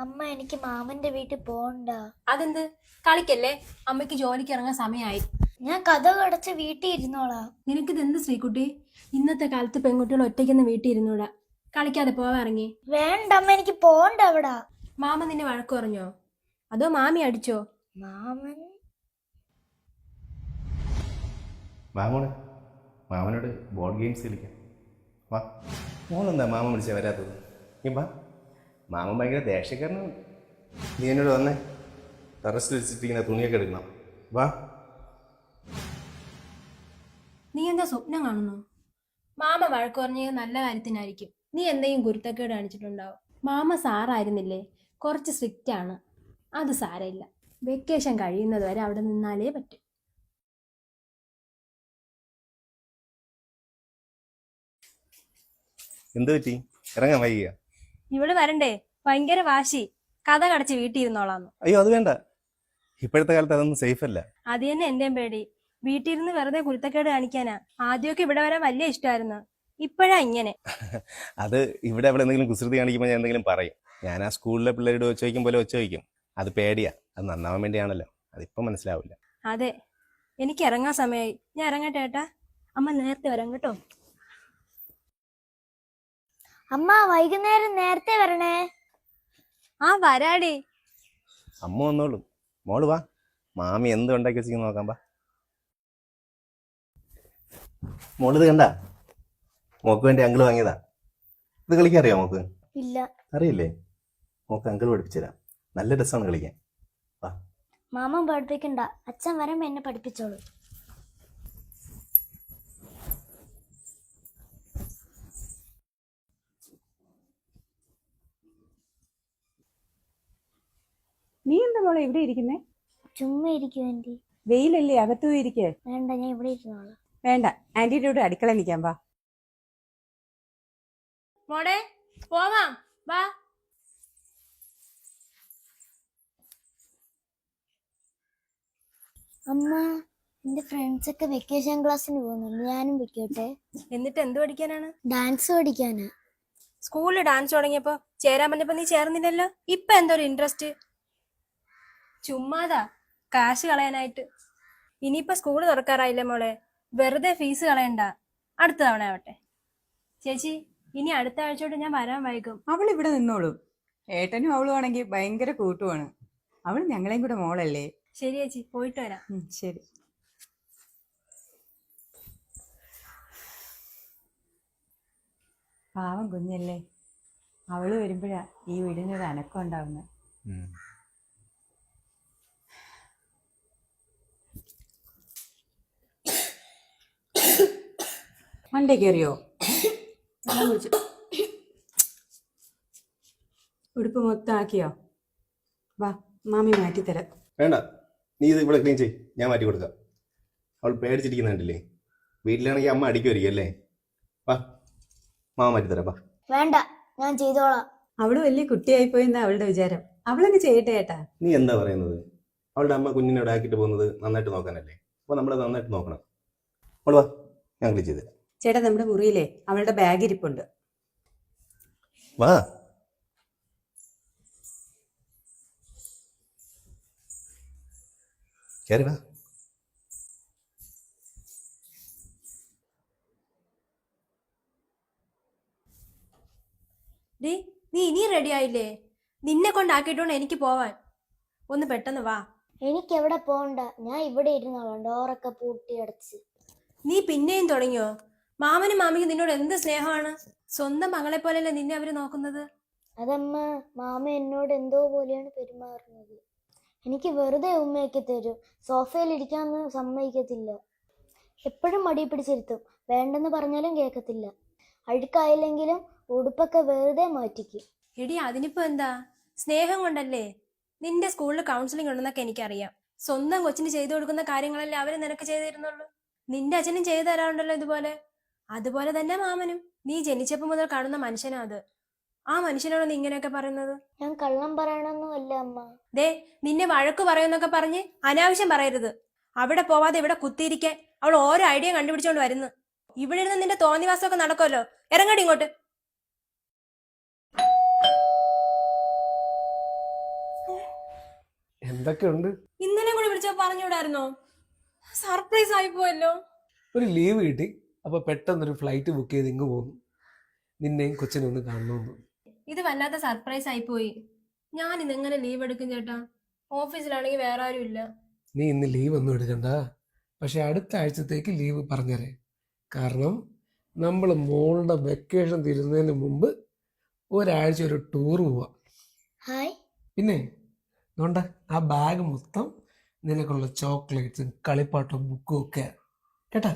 അമ്മ എനിക്ക് മാമന്റെ വീട്ടിൽ പോണ്ട. അതെന്ത്? കളിക്കല്ലേ, അമ്മയ്ക്ക് ജോലിക്ക് ഇറങ്ങാൻ സമയമായി. ഞാൻ കഥ കടച്ച് വീട്ടിൽ ഇരുന്നോളാം. നിനക്കിതെന്ത് ശ്രീകുട്ടി? ഇന്നത്തെ കാലത്ത് പെൺകുട്ടികൾ ഒറ്റയ്ക്കൊന്ന് വീട്ടിൽ ഇരുന്നൂടാ. കളിക്കാതെ പോവാ ഇറങ്ങി. വേണ്ട അമ്മ, എനിക്ക് പോണ്ട അവിടെ. മാമ നിന്നെ വഴക്ക് പറഞ്ഞോ? അതോ മാമി അടിച്ചോ? മാമൻ മാമോട് മാമനോട് ബോർഡ് ഗെയിംസ് കളിക്കാം. വാ. മോളെന്താ മാമൻ വിളിച്ചാൽ വരാത്തത്? നീ വാ. മാമൻ ഭയങ്കര ദേഷ്യക്കാരനാണ്. നീ എന്നോട് വന്നേ. ടെറസിൽ വെച്ചിട്ടിരിക്കുന്ന തുണിയൊക്കെ എടുക്കണം. വാ. നീ എന്താ സ്വപ്നം കാണുന്നു? മാമ വഴക്ക് പറഞ്ഞത് നല്ല കാര്യത്തിനായിരിക്കും. നീ എന്തെങ്കിലും ഗുരുത്തക്കേട് കാണിച്ചിട്ടുണ്ടാവും. മാമ സാറായിരുന്നില്ലേ, കുറച്ച് സ്ട്രിക്റ്റ് ആണ്. അത് സാരമില്ല, വെക്കേഷൻ കഴിയുന്നത് വരെ അവിടെ നിന്നാലേ പറ്റും. എന്ത് പറ്റി? ഇറങ്ങാൻ വൈകിയ? ഇവിടെ വരണ്ടേ? ഭയങ്കര വാശി. കഥ കടച്ച് വീട്ടിൽ ഇരുന്നോളാന്ന്. അയ്യോ, അത് വേണ്ട. ഇപ്പോഴത്തെ കാലത്ത് അതൊന്നും സേഫ് അല്ല. അത് തന്നെ എന്റെയും പേടി. വീട്ടിലിരുന്ന് വെറുതെ കുരുത്തക്കേട് കാണിക്കാനാ. ആദ്യമൊക്കെ ഇവിടെ വരാൻ വലിയ ഇഷ്ടമായിരുന്നു, ഇപ്പോഴാ ഇങ്ങനെ. അത് ഇവിടെ അവിടെ എന്തെങ്കിലും കുസൃതി കാണിക്കുമ്പോൾ ഞാൻ എന്തെങ്കിലും പറയും. ഞാൻ ആ സ്കൂളിലെ പിള്ളേരോട് വെച്ച് വയ്ക്കും പോലെ വെച്ച് വയ്ക്കും. അത് പേടിയാ. അത് നന്നാവാൻ വേണ്ടിയാണല്ലോ. അതിപ്പം മനസ്സിലാവില്ല. അതെ, എനിക്ക് ഇറങ്ങാൻ സമയമായി. ഞാൻ ഇറങ്ങട്ടെ ഏട്ടാ. അമ്മ നേരത്തെ വരാം കേട്ടോ. അമ്മ വൈകുന്നേരം നേരത്തെ വരണേ. ആ വരാടി. അമ്മ വന്നോളും. മോള് വാ. മാമി എന്ത് ഉണ്ടാക്കി വെച്ചിരിക്കും നോക്കാം. വാ. മോളിത് കണ്ട? മോക്ക് വേണ്ടി അങ്കിള് വാങ്ങിയതാ. ഇത് കളിക്കാൻ അറിയാമോ മോക്ക്? ഇല്ല. അറിയില്ലേ? മോക്ക് അങ്കിള് പഠിപ്പിച്ചു തരാം. നല്ല രസമാണ് കളിക്കാൻ. വാ. മാമൻ പഠിപ്പിക്കണ്ട, അച്ഛൻ വരുമ്പോ എന്നെ പഠിപ്പിച്ചോളൂ. നീ എന്താ മോളെ ഇവിടെ ഇരിക്കുന്നേ? ചുമ്മാ ഇരിക്കും ആന്റി. വെയിലല്ലേ, അകത്തു പോയി ഇരിക്കേ. വേണ്ട, ഞാൻ ഇവിടെ ഇരുന്നോളാം. വേണ്ട, ആന്റിയുടെ കൂടെ അടുക്കള നിൽക്കാൻ വാ. മോടെ പോവാം, വാ. അമ്മ, എന്റെ ഫ്രണ്ട്സ് ഒക്കെ വെക്കേഷൻ ക്ലാസ്സിന് പോകുന്നുണ്ട്, ഞാനും വെക്കോട്ടെ? എന്നിട്ട് എന്ത് പഠിക്കാനാണ്? ഡാൻസ് പഠിക്കാനാ. സ്കൂളിൽ ഡാൻസ് തുടങ്ങിയപ്പോ ചേരാൻ പറഞ്ഞപ്പോ നീ ചേർന്നില്ലല്ലോ. ഇപ്പൊ എന്തൊരു ഇൻട്രസ്റ്റ്? ചുമ്മാതാ, കാശ് കളയാനായിട്ട്. ഇനിയിപ്പൊ സ്കൂള് തുറക്കാറായില്ലേ മോളെ, വെറുതെ ഫീസ് കളയണ്ട. അടുത്ത തവണ ആവട്ടെ. ചേച്ചി, ഇനി അടുത്ത ആഴ്ചയോട്ട് ഞാൻ വരാൻ വൈകും. അവൾ ഇവിടെ നിന്നോളും. ഏട്ടനും അവളും ആണെങ്കിൽ ഭയങ്കര കൂട്ടുമാണ്. അവൾ ഞങ്ങളെയും കൂടെ മോളല്ലേ. ശരി ചേച്ചി, പോയിട്ട് വരാം. ശരി. പാവം കുഞ്ഞല്ലേ, അവള് വരുമ്പോഴാ ഈ വീടിനൊരു അനക്കം ഉണ്ടാവുന്നത്. മണ്ടേ കയറിയോ? ഉടുപ്പ് മൊത്തം ആക്കിയോ? വാ, മാമി മാറ്റിത്തരാം. വേണ്ട, നീ ഇത് ഇവിടെ ക്ലീൻ ചെയ്. ഞാൻ മാറ്റി കൊടുക്കാം. അവൾ പേടിച്ചിരിക്കുന്ന കണ്ടില്ലേ? വീട്ടിലാണെങ്കിൽ അമ്മ അടിക്കുമായിരിക്കും അല്ലേ? വാ, മാമ മാറ്റിത്തരാം. വാ. വേണ്ട, ഞാൻ ചെയ്തോളാം. അവള് വലിയ കുട്ടിയായി പോയെന്നാ അവളുടെ വിചാരം. അവളങ്ങ് ചെയ്യട്ടെ ഏട്ടാ. നീ എന്താ പറയുന്നത്? അവളുടെ അമ്മ കുഞ്ഞിനെ ഇവിടെ ആക്കിയിട്ട് പോകുന്നത് നന്നായിട്ട് നോക്കാനല്ലേ? അപ്പോൾ നമ്മൾ നന്നായിട്ട് നോക്കണം. അവൾ വാ, ഞാൻ ക്ലീൻ ചെയ്ത് തരാം. ചേട്ടാ, നമ്മുടെ മുറിയിലെ അവളുടെ ബാഗ് ഇരിപ്പുണ്ട്. വാ. കയറി വാ. ഡീ, നീ ഇനിയും റെഡി ആയില്ലേ? നിന്നെ കൊണ്ടാക്കിയിട്ടോണ്ട് എനിക്ക് പോവാൻ. ഒന്ന് പെട്ടെന്ന് വാ. എനിക്ക് എവിടെ പോണ്ട, ഞാൻ ഇവിടെ ഇരുന്നോളാം, ഡോറൊക്കെ പൂട്ടി അടച്ച്. നീ പിന്നെയും തുടങ്ങിയോ? മാമനും മാമിക്കും നിന്നോട് എന്ത് സ്നേഹമാണ്. സ്വന്തം മകളെ പോലെയല്ലേ നിന്നെ അവര് നോക്കുന്നത്. അതമ്മ, മാമ എന്നോട് എന്തോ പോലെയാണ് പെരുമാറുന്നത്. എനിക്ക് വെറുതെ ഉമ്മയൊക്കെ തരും, സോഫയിൽ ഇരിക്കാന്ന് സമ്മതിക്കത്തില്ല. എപ്പോഴും മടി പിടിച്ചിരുത്തും, വേണ്ടെന്ന് പറഞ്ഞാലും കേൾക്കത്തില്ല. അഴുക്കായില്ലെങ്കിലും ഉടുപ്പൊക്കെ വെറുതെ മാറ്റിക്കും. എടി, അതിനിപ്പോ എന്താ? സ്നേഹം കൊണ്ടല്ലേ. നിന്റെ സ്കൂളിൽ കൗൺസിലിംഗ് ഉണ്ടെന്നൊക്കെ എനിക്കറിയാം. സ്വന്തം കൊച്ചിന് ചെയ്തു കൊടുക്കുന്ന കാര്യങ്ങളല്ലേ അവര് നിനക്ക് ചെയ്തു തരുന്നുള്ളൂ. നിന്റെ അച്ഛനും ചെയ്തു തരാറുണ്ടല്ലോ ഇതുപോലെ. അതുപോലെ തന്നെ മാമനും. നീ ജനിച്ചപ്പോ മുതൽ കാണുന്ന മനുഷ്യനാ അത്. ആ മനുഷ്യനോട് നീ ഇങ്ങനെയൊക്കെ പറയുന്നത്? ഞാൻ കള്ളം പറയണമെന്നും അല്ല അമ്മ. ദേ, നിന്നെ വഴക്ക് പറയുന്നൊക്കെ പറഞ്ഞ് അനാവശ്യം പറയരുത്. അവിടെ പോവാതെ ഇവിടെ കുത്തിയിരിക്കാൻ അവൾ ഓരോ ഐഡിയ കണ്ടുപിടിച്ചോണ്ട് വരുന്നു. ഇവിടെ ഇരുന്ന് നിന്റെ തോന്നിവാസമൊക്കെ നടക്കുമല്ലോ. ഇറങ്ങടി ഇങ്ങോട്ട്. എന്തൊക്കെയുണ്ട്? ഇന്നലെ കൂടി വിളിച്ചോ പറഞ്ഞൂടായിരുന്നോ? സർപ്രൈസ് ആയി പോയല്ലോ. ഒരു ലീവ് കിട്ടി, അപ്പൊ പെട്ടെന്നൊരു ഫ്ലൈറ്റ് ബുക്ക് ചെയ്ത് ഇങ്ങ് പോന്നു. നിന്നെയും കൊച്ചിനെ ഒന്ന് കാണണമെന്ന്. ഇത് വല്ലാത്ത സർപ്രൈസ് ആയി പോയി. ഞാൻ ഇന്ന് എങ്ങനെ ലീവ് എടുക്കും ചേട്ടാ? ഓഫീസിലാണെങ്കിൽ വേറെ ആരും ഇല്ല. നീ ഇന്ന് ലീവ് ഒന്നും എടുക്കണ്ട, പക്ഷെ അടുത്ത ആഴ്ചത്തേക്ക് ലീവ് പറഞ്ഞേരെ. കാരണം നമ്മൾ മോളുടെ വെക്കേഷൻ തീരുന്നതിന് മുമ്പ് ഒരാഴ്ച ഒരു ടൂർ പോവാം. ഹായ്. പിന്നെ അതുകൊണ്ട് ആ ബാഗ് മൊത്തം നിനക്കുള്ള ചോക്ലേറ്റ്സും കളിപ്പാട്ടും ബുക്കും ഒക്കെ കേട്ടാ.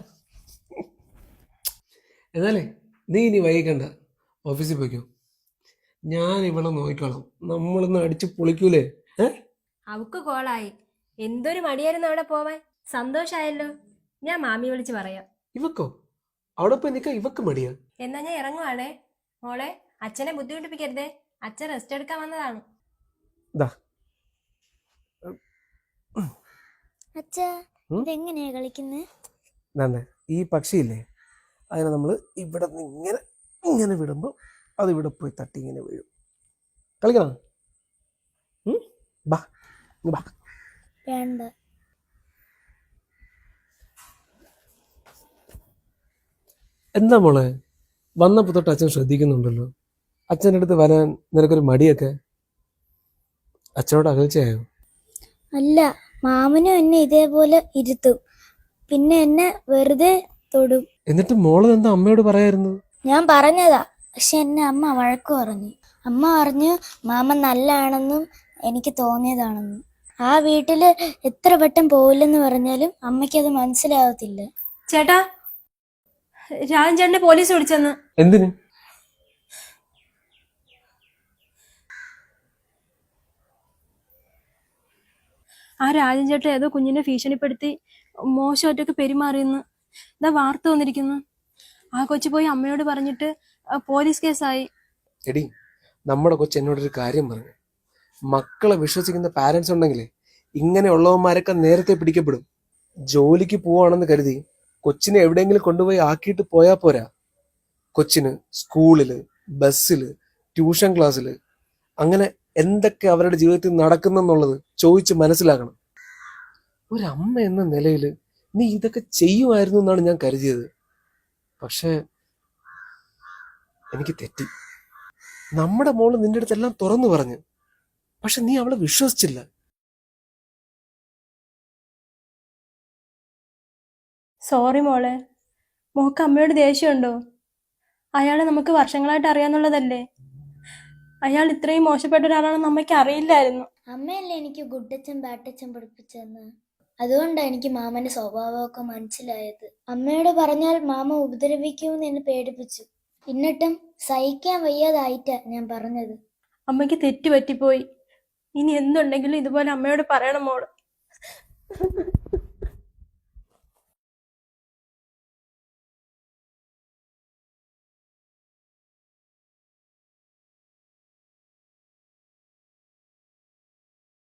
എന്നാലേ നീ ഇനി വൈകണ്ട, ഓഫീസിൽ പോയിക്കോ. ഞാൻ ഇവിടെ നോക്കിക്കോളാം. നമ്മളിന്ന് അടിച്ച് പൊളിക്കൂലേ? അവക്ക് കോളായി. എന്തൊരു മടിയായിരുന്നു അവിടെ പോവാൻ. സന്തോഷായല്ലോ. ഞാൻ മാമി വിളിച്ച് പറയാം. ഇവക്കോ? അവിടെ പോയി നിൽക്കാൻ ഇവക്ക് മടിയാ? എന്നാ ഞാൻ ഇറങ്ങുവാണേ. മോളെ, അച്ഛനെ ബുദ്ധിമുട്ടിപ്പിക്കരുതേ. അച്ഛൻ റെസ്റ്റ് എടുക്കാൻ വന്നതാണ്. അച്ഛാ, ഇതെങ്ങനെയാ കളിക്കുന്നത്? ഈ പക്ഷിയില്ലേ, അതിനെ നമ്മൾ ഇവിടെ നിന്ന് ഇങ്ങനെ ഇങ്ങനെ വിടുമ്പോൾ അത് ഇവിടെ പോയി തട്ടി ഇങ്ങനെ വീഴും. കളിക്കണം? ബാ ബാ. വേണ്ട. എന്താ മോളെ, വന്നപ്പോൾ തൊട്ട് അച്ഛൻ ശ്രദ്ധിക്കുന്നുണ്ടല്ലോ. അച്ഛൻ്റെ അടുത്ത് വരാൻ നിനക്കൊരു മടിയൊക്കെ. അച്ഛനോട് അകൽച്ചയായോ? അല്ല, മാമനും എന്നെ ഇതേപോലെ ഇരുത്തും, പിന്നെ എന്നെ വെറുതെ തൊടും. എന്നിട്ട് മോള് എന്താ അമ്മയോട് പറയായിരുന്നു? ഞാൻ പറഞ്ഞതാ, പക്ഷെ എന്നെ അമ്മ വഴക്ക് പറഞ്ഞു. അമ്മ പറഞ്ഞു മാമൻ നല്ലതാണെന്നും എനിക്ക് തോന്നിയതാണെന്നും. ആ വീട്ടില് എത്ര വട്ടം പോവില്ലെന്ന് പറഞ്ഞാലും അമ്മയ്ക്കത് മനസ്സിലാവത്തില്ല. ചേട്ടാ, രാജൻ ചേട്ടനെ പോലീസ് വിളിച്ചെന്ന്. എന്തിന്? ആ രാജൻ ചേട്ടൻ ഏതോ കുഞ്ഞിനെ ഭീഷണിപ്പെടുത്തി മോശമായിട്ടൊക്കെ പെരുമാറിയെന്ന് ഇതാ വാർത്ത വന്നിരിക്കുന്നു. ആ കൊച്ചു പോയി അമ്മയോട് പറഞ്ഞിട്ട് പോലീസ് കേസായി. എടി, നമ്മുടെ കൊച്ചു എന്നോടൊരു കാര്യം പറഞ്ഞു. മക്കളെ വിശ്വസിക്കുന്ന പാരന്റ്സ് ഉണ്ടെങ്കിലേ ഇങ്ങനെയുള്ളവന്മാരൊക്കെ നേരത്തെ പിടിക്കപ്പെടും. ജോലിക്ക് പോവാണെന്ന് കരുതി കൊച്ചിനെ എവിടെയെങ്കിലും കൊണ്ടുപോയി ആക്കിയിട്ട് പോയാൽ പോരാ. കൊച്ചിന് സ്കൂളില്, ബസ്സില്, ട്യൂഷൻ ക്ലാസ്സില് അങ്ങനെ എന്തൊക്കെ അവരുടെ ജീവിതത്തിൽ നടക്കുന്നെന്നുള്ളത് ചോദിച്ച് മനസ്സിലാക്കണം. ഒരമ്മ എന്ന നിലയിൽ നീ ഇതൊക്കെ ചെയ്യുമായിരുന്നു എന്നാണ് ഞാൻ കരുതിയത്. പക്ഷെ എനിക്ക് തെറ്റി. നമ്മുടെ മോള് നിന്റെ അടുത്തെല്ലാം തുറന്നു പറഞ്ഞു, പക്ഷെ നീ അവളെ വിശ്വസിച്ചില്ല. സോറി മോളെ. മോക്ക് അമ്മയോട് ദേഷ്യമുണ്ടോ? അയാളെ നമുക്ക് വർഷങ്ങളായിട്ട് അറിയാന്നുള്ളതല്ലേ. അയാൾ ഇത്രയും മോശപ്പെട്ട ഒരാളാണെന്ന് അമ്മയ്ക്ക് അറിയില്ലായിരുന്നു. അമ്മയല്ലേ എനിക്ക് ഗുഡ്ടച്ചൻ ബാട്ടച്ചൻ പഠിപ്പിച്ചെന്ന്. അതുകൊണ്ടാണ് എനിക്ക് മാമന്റെ സ്വഭാവമൊക്കെ മനസ്സിലായത്. അമ്മയോട് പറഞ്ഞാൽ മാമ ഉപദ്രവിക്കുമെന്ന് എന്നെ പേടിപ്പിച്ചു. എന്നിട്ടും സഹിക്കാൻ വയ്യാതായിട്ടാ ഞാൻ പറഞ്ഞത്. അമ്മയ്ക്ക് തെറ്റ് പറ്റിപ്പോയി. ഇനി എന്തുണ്ടെങ്കിലും ഇതുപോലെ അമ്മയോട് പറയണം മോള്.